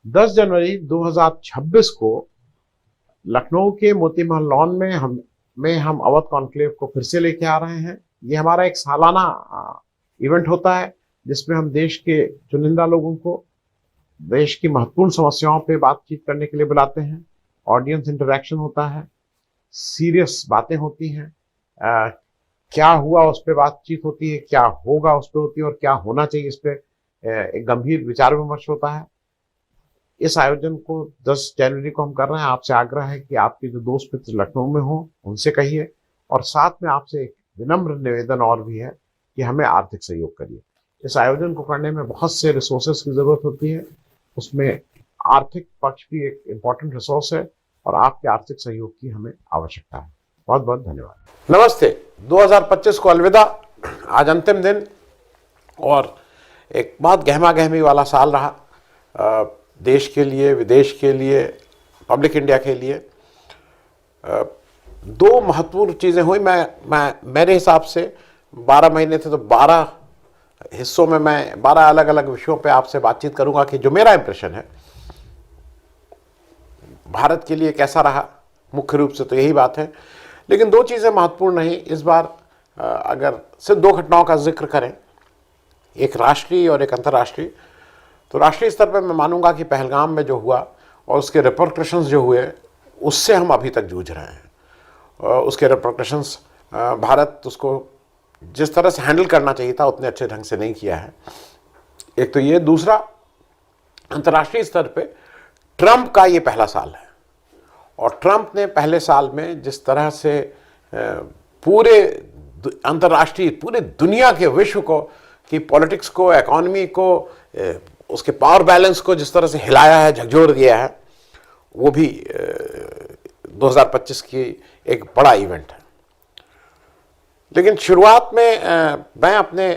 10 जनवरी 2026 को लखनऊ के मोती महल लॉन में हम अवध कॉन्क्लेव को फिर से लेके आ रहे हैं। ये हमारा एक सालाना इवेंट होता है जिसमें हम देश के चुनिंदा लोगों को देश की महत्वपूर्ण समस्याओं पे बातचीत करने के लिए बुलाते हैं। ऑडियंस इंटरेक्शन होता है, सीरियस बातें होती हैं, क्या हुआ उस पर बातचीत होती है, क्या होगा उस पर होती है और क्या होना चाहिए इस पर एक गंभीर विचार विमर्श होता है। इस आयोजन को 10 जनवरी को हम कर रहे हैं। आपसे आग्रह है कि आपके जो दोस्त मित्र लखनऊ में हो उनसे कहिए, और साथ में आपसे एक विनम्र निवेदन और भी है कि हमें आर्थिक सहयोग करिए। इस आयोजन को करने में बहुत से रिसोर्सेस की जरूरत होती है, उसमें आर्थिक पक्ष भी एक इम्पॉर्टेंट रिसोर्स है और आपके आर्थिक सहयोग की हमें आवश्यकता है। बहुत बहुत धन्यवाद। नमस्ते। 2025 को अलविदा। आज अंतिम दिन और एक बहुत गहमा गहमी वाला साल रहा, देश के लिए, विदेश के लिए, पब्लिक इंडिया के लिए। दो महत्वपूर्ण चीज़ें हुई। मेरे हिसाब से 12 महीने थे तो 12 हिस्सों में मैं 12 अलग अलग विषयों पे आपसे बातचीत करूंगा कि जो मेरा इंप्रेशन है भारत के लिए कैसा रहा। मुख्य रूप से तो यही बात है, लेकिन दो चीज़ें महत्वपूर्ण रही इस बार। अगर सिर्फ दो घटनाओं का जिक्र करें, एक राष्ट्रीय और एक अंतर्राष्ट्रीय, तो राष्ट्रीय स्तर पर मैं मानूंगा कि पहलगाम में जो हुआ और उसके रिपरकशंस जो हुए उससे हम अभी तक जूझ रहे हैं। उसके रिपरकशंस भारत उसको जिस तरह से हैंडल करना चाहिए था उतने अच्छे ढंग से नहीं किया है। एक तो ये, दूसरा अंतर्राष्ट्रीय स्तर पे ट्रंप का ये पहला साल है और ट्रंप ने पहले साल में जिस तरह से पूरे अंतर्राष्ट्रीय, पूरे दुनिया के, विश्व को, कि पॉलिटिक्स को, इकोनॉमी को, उसके पावर बैलेंस को जिस तरह से हिलाया है, झकझोर दिया है, वो भी 2025 की एक बड़ा इवेंट है। लेकिन शुरुआत में मैं अपने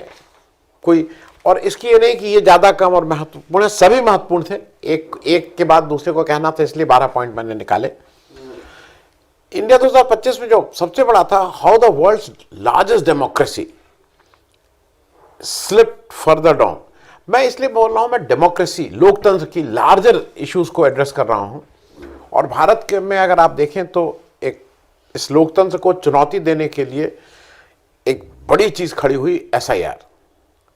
कोई, और इसकी ये नहीं कि ये ज़्यादा कम और महत्वपूर्ण है, सभी महत्वपूर्ण थे, एक के बाद दूसरे को कहना था, इसलिए 12 पॉइंट मैंने निकाले। इंडिया 2025 में जो सबसे बड़ा था, how the world's largest democracy slipped further down. मैं इसलिए बोल रहा हूं, मैं डेमोक्रेसी, लोकतंत्र की लार्जर इश्यूज को एड्रेस कर रहा हूं। और भारत के में अगर आप देखें तो एक इस लोकतंत्र को चुनौती देने के लिए एक बड़ी चीज खड़ी हुई, SIR,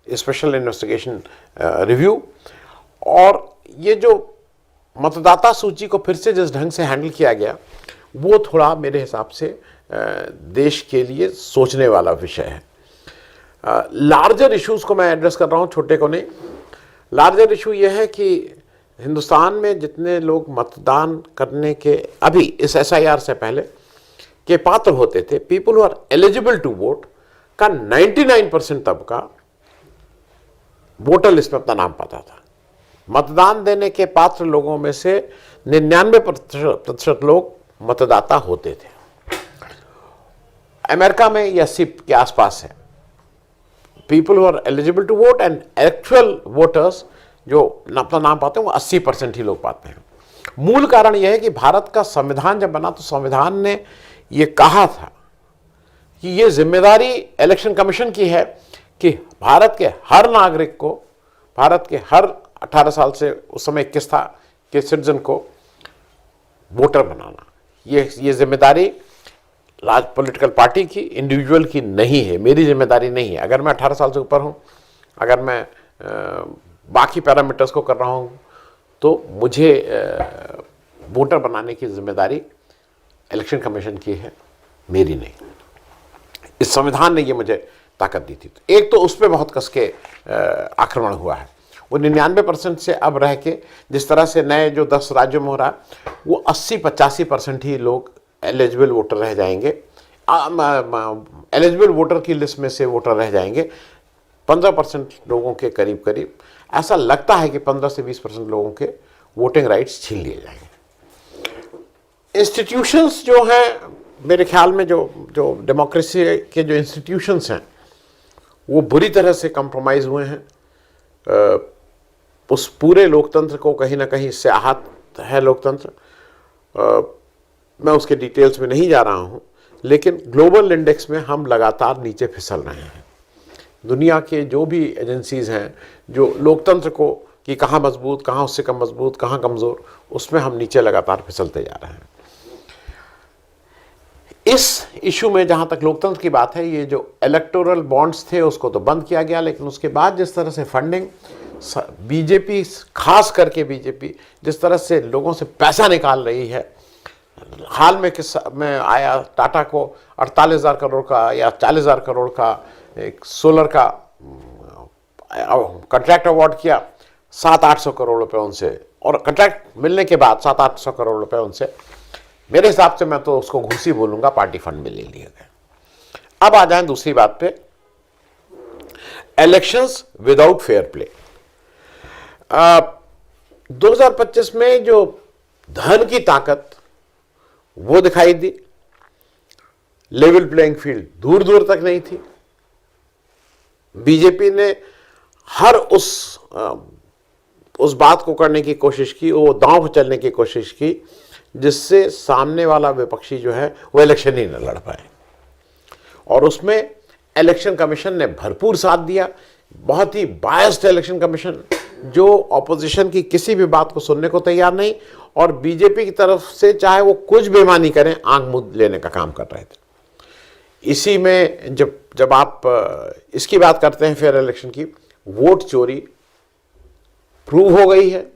स्पेशल इन्वेस्टिगेशन रिव्यू। और ये जो मतदाता सूची को फिर से जिस ढंग से हैंडल किया गया, वो थोड़ा मेरे हिसाब से देश के लिए सोचने वाला विषय है। लार्जर इश्यूज को मैं एड्रेस कर रहा हूं, छोटे को नहीं। लार्जर इशू यह है कि हिंदुस्तान में जितने लोग मतदान करने के, अभी इस SIR से पहले के पात्र होते थे, people who are eligible to vote का 99% तबका वोटर लिस्ट में अपना नाम पाता था। मतदान देने के पात्र लोगों में से 99% लोग मतदाता होते थे। अमेरिका में ये 80 के आसपास है। People who are eligible to vote and actual voters जो अपना नाम पाते हैं वो 80% ही लोग पाते हैं। मूल कारण यह है कि भारत का संविधान जब बना तो संविधान ने ये कहा था कि ये जिम्मेदारी इलेक्शन कमीशन की है कि भारत के हर नागरिक को, भारत के हर 18 साल से, उस समय 21 था, के सिटीजन को वोटर बनाना। ये जिम्मेदारी पॉलिटिकल पार्टी की, इंडिविजुअल की नहीं है, मेरी जिम्मेदारी नहीं है। अगर मैं 18 साल से ऊपर हूं, अगर मैं बाकी पैरामीटर्स को कर रहा हूं, तो मुझे वोटर बनाने की जिम्मेदारी इलेक्शन कमीशन की है, मेरी नहीं। इस संविधान ने ये मुझे ताकत दी थी। एक तो उस पर बहुत कस के आक्रमण हुआ है। वो 99% से अब रह के, जिस तरह से नए जो 10 राज्यों में हो रहा है, वो 80-85% ही लोग एलिजिबल वोटर रह जाएंगे। एलिजिबल वोटर की लिस्ट में से वोटर रह जाएंगे 15% लोगों के करीब करीब। ऐसा लगता है कि 15 से 20% लोगों के वोटिंग राइट्स छीन लिए जाएंगे। इंस्टीट्यूशंस जो हैं, मेरे ख्याल में जो डेमोक्रेसी के जो इंस्टीट्यूशंस हैं वो बुरी तरह से कंप्रोमाइज़ हुए हैं। उस पूरे लोकतंत्र को कहीं ना कहीं इससे आहत है लोकतंत्र। मैं उसके डिटेल्स में नहीं जा रहा हूं, लेकिन ग्लोबल इंडेक्स में हम लगातार नीचे फिसल रहे हैं। दुनिया के जो भी एजेंसीज हैं जो लोकतंत्र को कि कहाँ मजबूत, कहाँ उससे कम मजबूत, कहाँ कमज़ोर, उसमें हम नीचे लगातार फिसलते जा रहे हैं। इस इशू में जहाँ तक लोकतंत्र की बात है, ये जो इलेक्टोरल बॉन्ड्स थे उसको तो बंद किया गया, लेकिन उसके बाद जिस तरह से फंडिंग बीजेपी, खास करके बीजेपी जिस तरह से लोगों से पैसा निकाल रही है, हाल में में आया टाटा को 48,000 करोड़ का या 40,000 करोड़ का एक सोलर का कॉन्ट्रैक्ट अवार्ड किया, 700-800 करोड़ रुपए उनसे, और कॉन्ट्रैक्ट मिलने के बाद 700-800 करोड़ रुपए उनसे, मेरे हिसाब से मैं तो उसको घूसी बोलूंगा, पार्टी फंड में ले लिए गए। अब आ जाएं दूसरी बात पे, इलेक्शंस विदाउट फेयर प्ले। 2025 में जो धन की ताकत वो दिखाई दी, लेवल प्लेइंग फील्ड दूर दूर तक नहीं थी। बीजेपी ने हर उस बात को करने की कोशिश की, वो दांव पे चलने की कोशिश की जिससे सामने वाला विपक्षी जो है वो इलेक्शन ही न लड़ पाए, और उसमें इलेक्शन कमीशन ने भरपूर साथ दिया। बहुत ही बायस्ड इलेक्शन कमीशन, जो ऑपोजिशन की किसी भी बात को सुनने को तैयार नहीं, और बीजेपी की तरफ से चाहे वो कुछ बेईमानी करें, आंख मूंद लेने का काम कर रहे थे। इसी में जब आप इसकी बात करते हैं फेयर इलेक्शन की, वोट चोरी प्रूव हो गई है।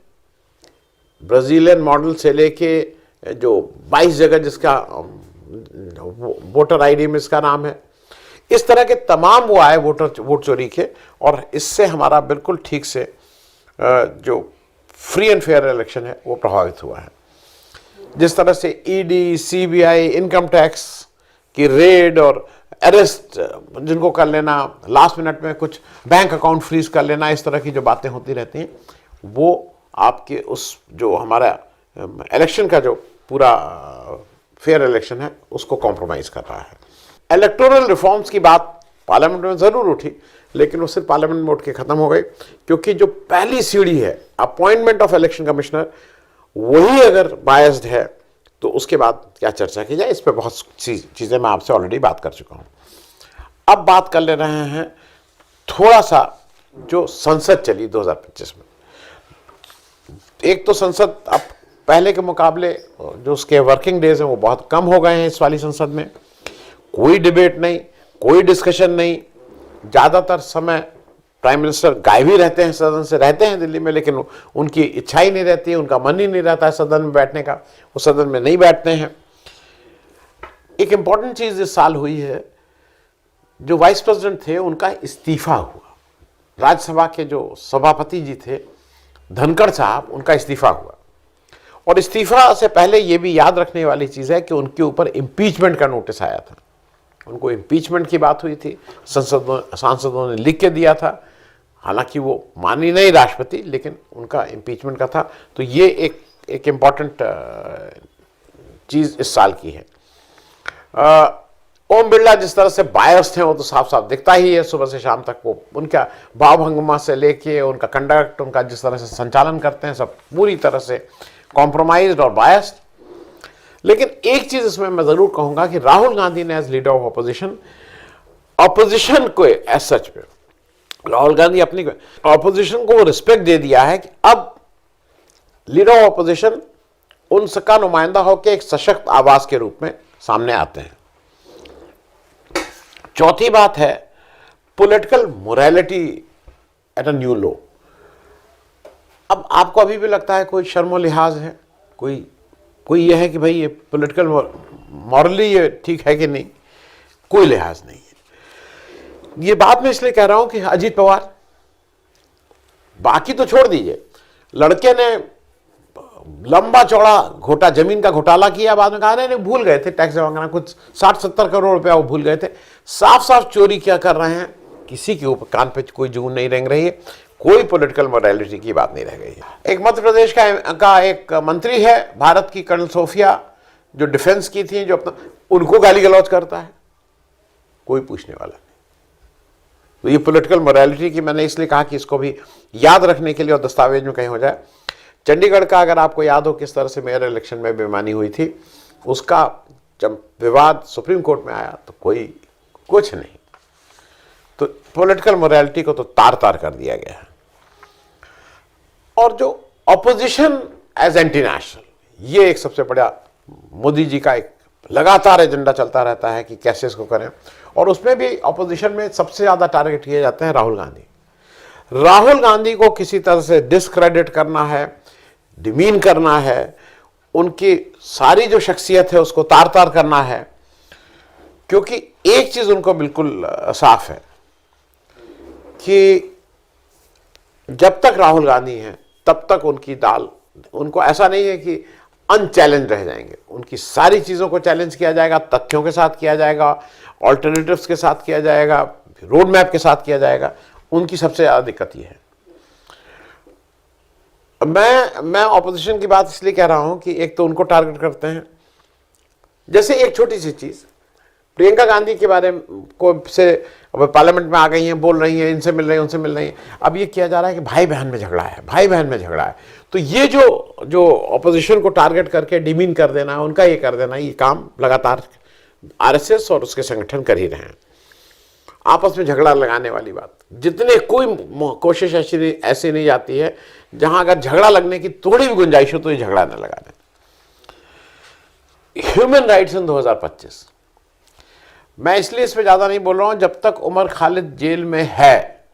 ब्राजीलियन मॉडल से लेके जो 22 जगह जिसका वोटर आईडी में इसका नाम है, इस तरह के तमाम वो आए वोट चोरी के, और इससे हमारा बिल्कुल ठीक से जो फ्री एंड फेयर इलेक्शन है वो प्रभावित हुआ है। जिस तरह से ईडी, सीबीआई, इनकम टैक्स की रेड और अरेस्ट जिनको कर लेना, लास्ट मिनट में कुछ बैंक अकाउंट फ्रीज कर लेना, इस तरह की जो बातें होती रहती हैं, वो आपके उस जो हमारा इलेक्शन का जो पूरा फेयर इलेक्शन है उसको कॉम्प्रोमाइज कर रहा है। इलेक्टोरल रिफॉर्म्स की बात पार्लियामेंट में ज़रूर उठी, लेकिन वो सिर्फ पार्लियामेंट में उठ के ख़त्म हो गई, क्योंकि जो पहली सीढ़ी है अपॉइंटमेंट ऑफ इलेक्शन कमिश्नर, वही अगर बायस्ड है तो उसके बाद क्या चर्चा की जाए, इस पर बहुत सी चीज़ें मैं आपसे ऑलरेडी बात कर चुका हूँ। अब बात कर ले रहे हैं थोड़ा सा जो संसद चली 2025 में। एक तो संसद अब पहले के मुकाबले जो उसके वर्किंग डेज हैं वो बहुत कम हो गए हैं। इस वाली संसद में कोई डिबेट नहीं, कोई डिस्कशन नहीं, ज़्यादातर समय प्राइम मिनिस्टर गायब ही रहते हैं, सदन से रहते हैं दिल्ली में, लेकिन उनकी इच्छा ही नहीं रहती है, उनका मन ही नहीं रहता है सदन में बैठने का, वो सदन में नहीं बैठते हैं। एक इम्पॉर्टेंट चीज़ इस साल हुई है, जो वाइस प्रेसिडेंट थे उनका इस्तीफा हुआ। राज्यसभा के जो सभापति जी थे धनखड़ साहब, उनका इस्तीफा हुआ, और इस्तीफा से पहले ये भी याद रखने वाली चीज़ है कि उनके ऊपर इम्पीचमेंट का नोटिस आया था। उनको इम्पीचमेंट की बात हुई थी, सांसदों ने लिख के दिया था, हालांकि वो मानी नहीं राष्ट्रपति, लेकिन उनका इम्पीचमेंट का था। तो ये एक इम्पॉर्टेंट चीज़ इस साल की है। ओम बिरला जिस तरह से बायस्ड हैं वो तो साफ साफ दिखता ही है, सुबह से शाम तक वो उनका भाव भंगिमा से लेके उनका कंडक्ट, उनका जिस तरह से संचालन करते हैं, सब पूरी तरह से कॉम्प्रोमाइज्ड और बायस्ड। लेकिन एक चीज इसमें मैं जरूर कहूंगा कि राहुल गांधी ने एज लीडर ऑफ ऑपोजिशन को एज सच पे, राहुल गांधी अपनी ऑपोजिशन को रिस्पेक्ट दे दिया है कि अब लीडर ऑफ ऑपोजिशन उनका नुमाइंदा होकर एक सशक्त आवाज के रूप में सामने आते हैं। चौथी बात है political morality at a new low. अब आपको अभी भी लगता है कोई शर्म और लिहाज है, कोई यह है कि भाई ये पॉलिटिकल मॉरली ये ठीक है कि नहीं, कोई लिहाज नहीं है। ये बात मैं इसलिए कह रहा हूं कि अजीत पवार, बाकी तो छोड़ दीजिए, लड़के ने लंबा चौड़ा जमीन का घोटाला किया, बाद में कहा नहीं भूल गए थे टैक्स जमा करना, कुछ 60-70 करोड़ रुपया वो भूल गए थे। साफ साफ चोरी क्या कर रहे हैं, किसी के ऊपर कान पे कोई जून नहीं रेंग रही है, कोई पॉलिटिकल मोरालिटी की बात नहीं रह गई है। एक मध्य प्रदेश का एक मंत्री है भारत की, कर्नल सोफिया, जो डिफेंस की थी, जो अपना उनको गाली गलौज करता है, कोई पूछने वाला नहीं। तो ये पॉलिटिकल मोरालिटी की मैंने इसलिए कहा कि इसको भी याद रखने के लिए और दस्तावेज में कहीं हो जाए। चंडीगढ़ का अगर आपको याद हो किस तरह से मेयर इलेक्शन में बेईमानी हुई थी, उसका जब विवाद सुप्रीम कोर्ट में आया तो कोई कुछ नहीं, तो पॉलिटिकल मोरालिटी को तो तार तार कर दिया गया है। और जो ऑपोजिशन एज एंटी नेशनल, ये एक सबसे बड़ा मोदी जी का एक लगातार एजेंडा चलता रहता है कि कैसे इसको करें। और उसमें भी ऑपोजिशन में सबसे ज़्यादा टारगेट किए जाते हैं राहुल गांधी। राहुल गांधी को किसी तरह से डिस्क्रेडिट करना है, डिमीन करना है, उनकी सारी जो शख्सियत है उसको तार तार करना है। क्योंकि एक चीज़ उनको बिल्कुल साफ है कि जब तक राहुल गांधी हैं तब तक उनकी दाल, उनको ऐसा नहीं है कि अनचैलेंज रह जाएंगे। उनकी सारी चीज़ों को चैलेंज किया जाएगा, तथ्यों के साथ किया जाएगा, ऑल्टरनेटिव्स के साथ किया जाएगा, रोड मैप के साथ किया जाएगा। उनकी सबसे ज़्यादा दिक्कत ये है। मैं ऑपोजिशन की बात इसलिए कह रहा हूं कि एक तो उनको टारगेट करते हैं। जैसे एक छोटी सी चीज़, प्रियंका गांधी के बारे में को से अब पार्लियामेंट में आ गई हैं, बोल रही हैं, इनसे मिल रही हैं, उनसे मिल रही हैं। अब ये किया जा रहा है कि भाई बहन में झगड़ा है, भाई बहन में झगड़ा है। तो ये जो ऑपोजिशन को टारगेट करके डिमीन कर देना है, उनका ये कर देना, ये काम लगातार आरएसएस और उसके संगठन कर ही रहे हैं। आपस में झगड़ा लगाने वाली बात, जितने कोई कोशिश ऐसी नहीं जाती है जहां अगर झगड़ा लगने की थोड़ी भी गुंजाइश हो तो ये झगड़ा न लगा दें। ह्यूमन राइट्स इन 2025, मैं इसलिए इस पर ज्यादा नहीं बोल रहा हूं, जब तक उमर खालिद जेल में है,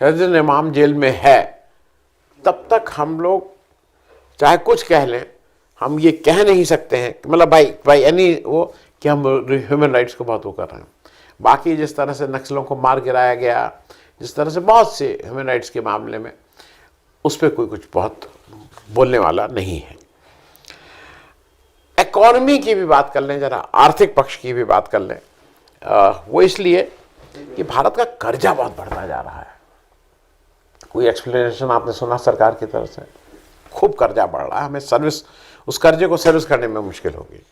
शहजाद इमाम जेल में है, तब तक हम लोग चाहे कुछ कह लें, हम ये कह नहीं सकते हैं मतलब भाई यानी वो कि हम ह्यूमन राइट्स को बहुत वो कर रहे हैं। बाकी जिस तरह से नक्सलों को मार गिराया गया, जिस तरह से बहुत से ह्यूमन राइट्स के मामले में, उस पर कोई कुछ बहुत बोलने वाला नहीं है। इकॉनमी की भी बात कर लें जरा, आर्थिक पक्ष की भी बात कर लें। वो इसलिए कि भारत का कर्जा बहुत बढ़ता जा रहा है। कोई एक्सप्लेनेशन आपने सुना सरकार की तरफ से? खूब कर्जा बढ़ रहा है, हमें सर्विस, उस कर्जे को सर्विस करने में मुश्किल होगी।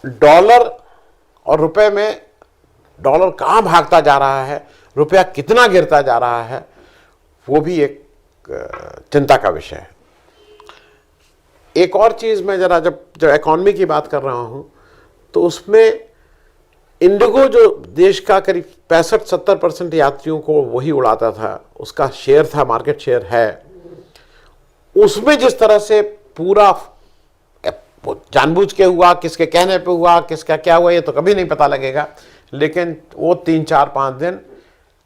डॉलर और रुपए में, डॉलर कहाँ भागता जा रहा है, रुपया कितना गिरता जा रहा है, वो भी एक चिंता का विषय है। एक और चीज़ मैं जरा जब इकॉनमी की बात कर रहा हूँ तो उसमें इंडिगो जो देश का करीब 65-70% यात्रियों को वही उड़ाता था, उसका शेयर था, मार्केट शेयर है, उसमें जिस तरह से पूरा जानबूझ के हुआ, किसके कहने पे हुआ, किसका क्या हुआ, ये तो कभी नहीं पता लगेगा। लेकिन वो 3-4-5 दिन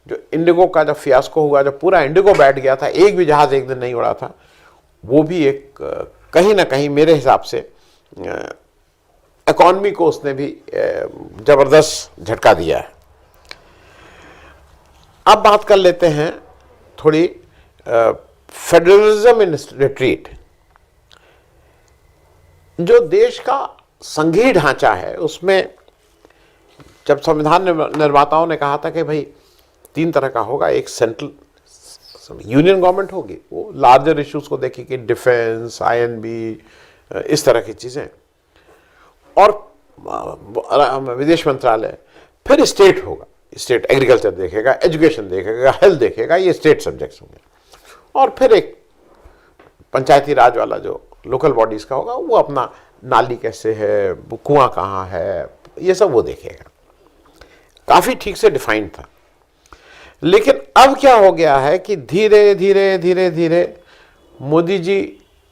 जो इंडिगो का जब फियास्को हुआ, जब पूरा इंडिगो बैठ गया था, एक भी जहाज एक दिन नहीं उड़ा था, वो भी एक कहीं ना कहीं मेरे हिसाब से इकॉनमी को उसने भी जबरदस्त झटका दिया है। अब बात कर लेते हैं थोड़ी फेडरलिज्म इन रिट्रीट। जो देश का संघीय ढांचा है उसमें जब संविधान निर्माताओं ने कहा था कि भाई 3 तरह का होगा, एक सेंट्रल यूनियन गवर्नमेंट होगी, वो लार्जर इश्यूज को देखेगी, डिफेंस, आईएनबी, इस तरह की चीज़ें, और विदेश मंत्रालय, फिर स्टेट होगा, स्टेट एग्रीकल्चर देखेगा, एजुकेशन देखेगा, हेल्थ देखेगा, ये स्टेट सब्जेक्ट्स होंगे, और फिर एक पंचायती राज वाला जो लोकल बॉडीज़ का होगा, वो अपना नाली कैसे है, कुआं कहाँ है, ये सब वो देखेगा। काफ़ी ठीक से डिफाइंड था। लेकिन अब क्या हो गया है कि धीरे धीरे धीरे धीरे मोदी जी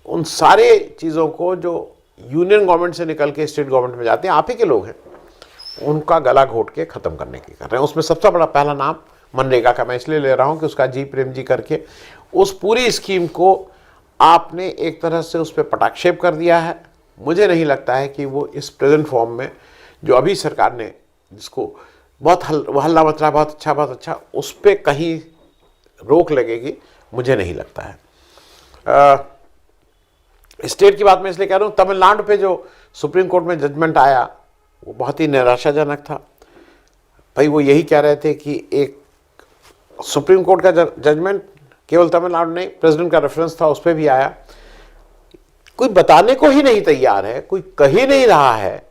उन सारे चीज़ों को जो यूनियन गवर्नमेंट से निकल के स्टेट गवर्नमेंट में जाते हैं, आप ही के लोग हैं, उनका गला घोट के ख़त्म करने की कर रहे हैं। उसमें सबसे बड़ा पहला नाम मनरेगा का मैं इसलिए ले रहा हूँ कि उसका जी प्रेम जी करके उस पूरी स्कीम को आपने एक तरह से उस पर पटाक्षेप कर दिया है। मुझे नहीं लगता है कि वो इस प्रेजेंट फॉर्म में जो अभी सरकार ने जिसको बहुत हल्ला मच रहा, बहुत अच्छा, उस पर कहीं रोक लगेगी, मुझे नहीं लगता है। स्टेट की बात मैं इसलिए कह रहा हूँ, तमिलनाडु पे जो सुप्रीम कोर्ट में जजमेंट आया वो बहुत ही निराशाजनक था। भाई वो यही कह रहे थे कि एक सुप्रीम कोर्ट का जजमेंट केवल तमिलनाडु नहीं, प्रेसिडेंट का रेफरेंस था, उस पर भी आया। कोई बताने को ही नहीं तैयार है, कोई कह ही नहीं रहा है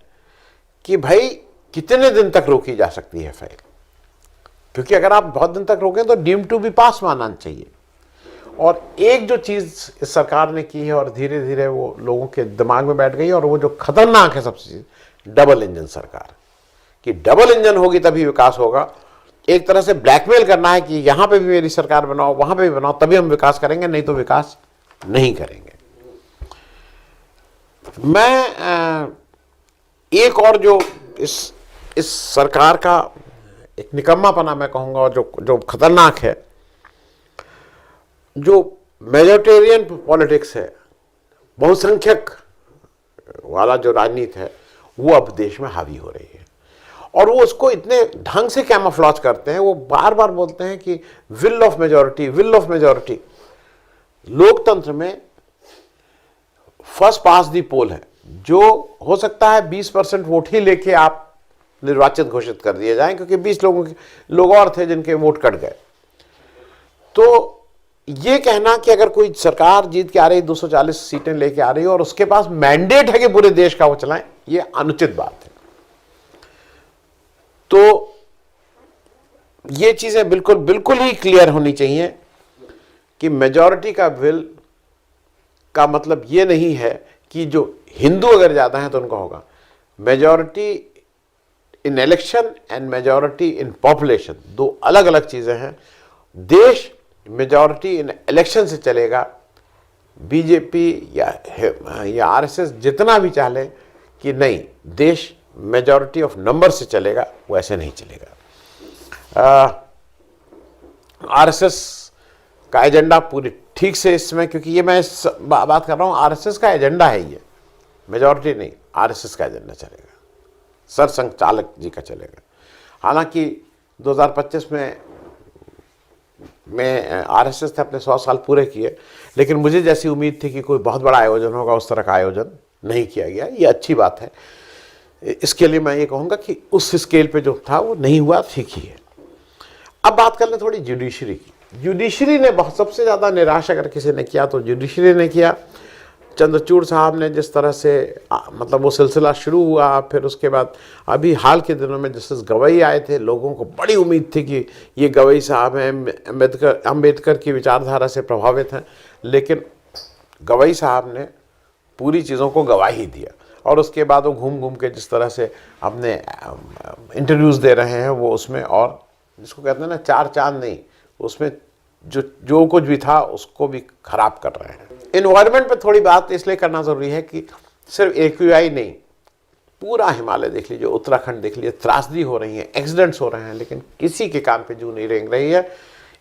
कि भाई कितने दिन तक रोकी जा सकती है फाइल, क्योंकि अगर आप बहुत दिन तक रोकें तो डीम टू बी पास मानना चाहिए। और एक जो चीज़ इस सरकार ने की है और धीरे धीरे वो लोगों के दिमाग में बैठ गई, और वो जो खतरनाक है सबसे चीज़, डबल इंजन सरकार, कि डबल इंजन होगी तभी विकास होगा। एक तरह से ब्लैकमेल करना है कि यहां पे भी मेरी सरकार बनाओ, वहां पे भी बनाओ, तभी हम विकास करेंगे, नहीं तो विकास नहीं करेंगे। मैं एक और जो इस सरकार का एक निकम्मापना मैं कहूंगा, और जो खतरनाक है, जो मेजोरिटेरियन पॉलिटिक्स है, बहुसंख्यक वाला जो राजनीति है, वो अब देश में हावी हो रही है। और वो उसको इतने ढंग से कैमोफ्लेज करते हैं, वो बार बार बोलते हैं कि will of majority, will of majority. लोकतंत्र में फर्स्ट पास दी पोल है, जो हो सकता है 20% वोट ही लेके आप निर्वाचित घोषित कर दिए जाएं, क्योंकि 20 लोग और थे जिनके वोट कट गए। तो ये कहना कि अगर कोई सरकार जीत के आ रही, 240 सीटें लेके आ रही है और उसके पास मैंडेट है कि पूरे देश का वो चलाएं, ये अनुचित बात है। तो ये चीजें बिल्कुल ही क्लियर होनी चाहिए कि मेजॉरिटी का विल का मतलब ये नहीं है कि जो हिंदू अगर ज्यादा हैं तो उनका होगा। Majority in election and majority in population दो अलग अलग चीजें हैं। देश मेजॉरिटी इन इलेक्शन से चलेगा, बीजेपी या आरएसएस जितना भी चाहे कि नहीं देश मेजॉरिटी ऑफ नंबर से चलेगा, वो ऐसे नहीं चलेगा। आरएसएस का एजेंडा पूरी ठीक से इसमें, क्योंकि ये मैं बात कर रहा हूं, आरएसएस का एजेंडा है, ये मेजॉरिटी नहीं, आरएसएस का एजेंडा चलेगा, सरसंघचालक जी का चलेगा। हालांकि 2025 में आरएसएस ने अपने 100 साल पूरे किए, लेकिन मुझे जैसी उम्मीद थी कि कोई बहुत बड़ा आयोजन होगा, उस तरह का आयोजन नहीं किया गया। ये अच्छी बात है। इसके लिए मैं ये कहूँगा कि उस स्केल पे जो था वो नहीं हुआ, ठीक ही है। अब बात कर लें थोड़ी जुडिशरी की। जुडिशरी ने बहुत सबसे ज़्यादा निराश अगर किसी ने किया तो जुडिशरी ने किया। चंद्रचूड़ साहब ने जिस तरह से मतलब वो सिलसिला शुरू हुआ, फिर उसके बाद अभी हाल के दिनों में जस्टिस गवई आए थे, लोगों को बड़ी उम्मीद थी कि ये गवई साहब हैं, अम्बेडकर की विचारधारा से प्रभावित हैं, लेकिन गवई साहब ने पूरी चीज़ों को गवा ही दिया। और उसके बाद वो घूम घूम के जिस तरह से अपने इंटरव्यूज़ दे रहे हैं, वो उसमें और जिसको कहते हैं ना चार चांद नहीं, उसमें जो कुछ भी था उसको भी खराब कर रहे हैं। इन्वायरमेंट पे थोड़ी बात इसलिए करना ज़रूरी है कि सिर्फ AQI नहीं, पूरा हिमालय देख लीजिए, उत्तराखंड देख लीजिए, त्रासदी हो रही है, एक्सीडेंट्स हो रहे हैं, लेकिन किसी के कान पे जू नहीं रेंग रही है।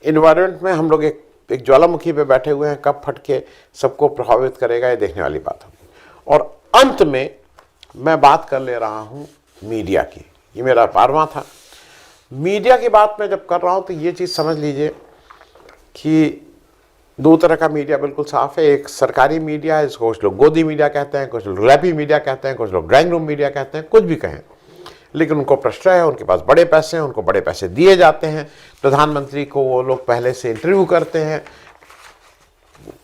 इन्वायरमेंट में हम लोग एक ज्वालामुखी पे बैठे हुए हैं, कब फट के सबको प्रभावित करेगा, ये देखने वाली बात होगी। और अंत में मैं बात कर ले रहा हूँ मीडिया की। ये मेरा 12वां था। मीडिया की बात मैं जब कर रहा हूँ तो ये चीज़ समझ लीजिए कि दो तरह का मीडिया बिल्कुल साफ है। एक सरकारी मीडिया है, जिसको कुछ लोग गोदी मीडिया कहते हैं, कुछ लोग रैपी मीडिया कहते हैं, कुछ लोग ड्राइंग रूम मीडिया कहते हैं, कुछ भी कहें, लेकिन उनको प्रश्रय है, उनके पास बड़े पैसे हैं, उनको बड़े पैसे दिए जाते हैं। प्रधानमंत्री को वो लोग पहले से इंटरव्यू करते हैं,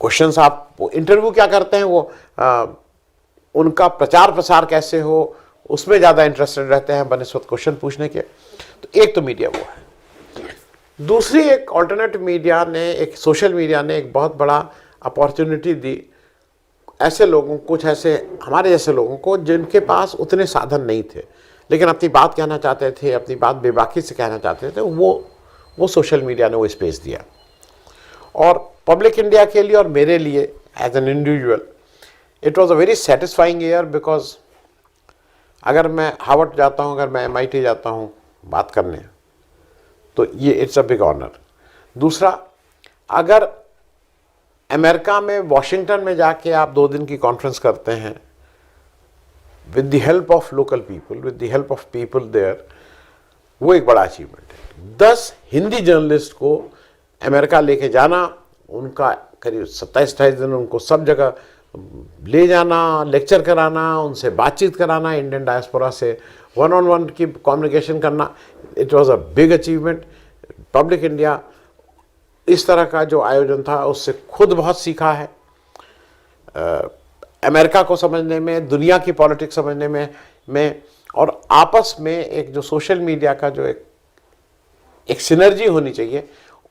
क्वेश्चंस आप इंटरव्यू क्या करते हैं, वो उनका प्रचार प्रसार कैसे हो उसमें ज़्यादा इंटरेस्टेड रहते हैं बनिस्बत क्वेश्चन पूछने के। तो एक तो मीडिया वो है। दूसरी एक ऑल्टरनेटिव मीडिया ने, एक सोशल मीडिया ने एक बहुत बड़ा अपॉर्चुनिटी दी ऐसे लोगों, कुछ ऐसे हमारे जैसे लोगों को जिनके पास उतने साधन नहीं थे, लेकिन अपनी बात कहना चाहते थे, अपनी बात बेबाकी से कहना चाहते थे, वो सोशल मीडिया ने वो स्पेस दिया। और पब्लिक इंडिया के लिए और मेरे लिए as an individual it was a very satisfying year, because अगर मैं हार्वर्ड जाता हूँ, अगर मैं MIT जाता हूँ बात करने, तो ये इट्स अ बिग ऑनर। दूसरा, अगर अमेरिका में वॉशिंगटन में जाके आप 2 दिन की कॉन्फ्रेंस करते हैं with the help of local people, with the help of people there, वो एक बड़ा अचीवमेंट है। 10 हिंदी जर्नलिस्ट को अमेरिका लेके जाना, उनका करीब 27-28 दिन उनको सब जगह ले जाना, लेक्चर कराना, उनसे बातचीत कराना, इंडियन डायस्पोरा से 1-on-1 की कम्युनिकेशन करना, it was a big achievement. Public India इस तरह का जो आयोजन था उससे खुद बहुत सीखा है, अमेरिका को समझने में, दुनिया की पॉलिटिक्स समझने में और आपस में एक जो सोशल मीडिया का जो एक सिनर्जी होनी चाहिए,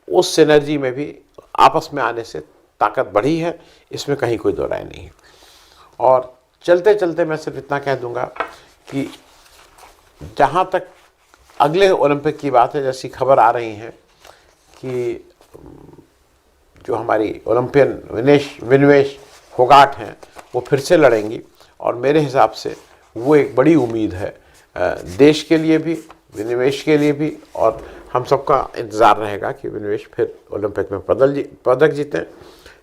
उस सिनर्जी में भी आपस में आने से ताकत बढ़ी है, इसमें कहीं कोई दो राय नहीं है। और चलते चलते मैं सिर्फ इतना कह दूंगा कि जहाँ तक अगले ओलंपिक की बात है, जैसी खबर आ रही है कि जो हमारी ओलंपियन विनेश फोगाट हैं वो फिर से लड़ेंगी, और मेरे हिसाब से वो एक बड़ी उम्मीद है देश के लिए भी, विनिवेश के लिए भी, और हम सबका इंतज़ार रहेगा कि विनिवेश फिर ओलंपिक में पदक जीतें।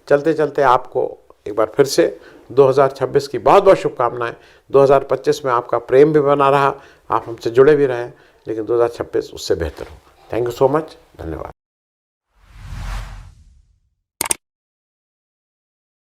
चलते चलते आपको एक बार फिर से 2026 की बहुत बहुत शुभकामनाएं। 2025 में आपका प्रेम भी बना रहा, आप हमसे जुड़े भी रहें, लेकिन 2026 उससे बेहतर हो। थैंक यू सो मच, धन्यवाद।